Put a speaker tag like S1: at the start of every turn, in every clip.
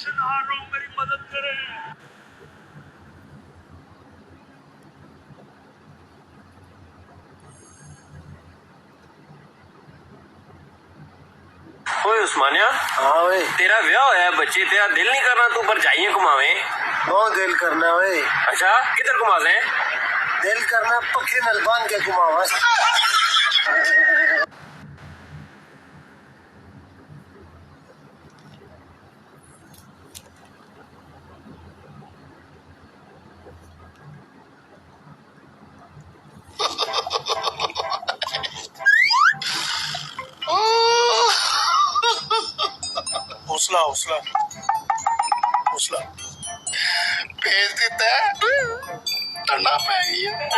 S1: मेरी मदद करें।
S2: ओए उस्मानिया,
S3: हाँ भाई।
S2: तेरा ब्याह होया है, बच्चे, तेरा दिल नहीं करना तू भरजाइयां घुमावे?
S3: बहुत दिल करना भाई।
S2: अच्छा, किधर घुमा दे?
S3: दिल करना पक्के नलबान के घुमावा।
S4: हौसला हौसला हौसला भेज दिता है। ठंडा पै गई है,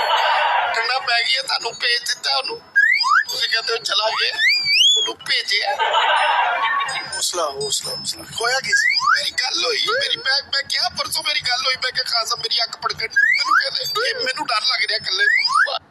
S4: ठंडा पै गई है। थानू भेज दिता ओनू, तुसीं कहते हो चला गया, ओनू भेजिया। हौसला हौसला हौसला। होया की सी? मेरी गल होई, मेरी मैं क्या परसों मेरी गल होई, मैं क्या खासा मेरी अख पड़कन, मैनू कहते मैनू डर लग रहा कल्ले।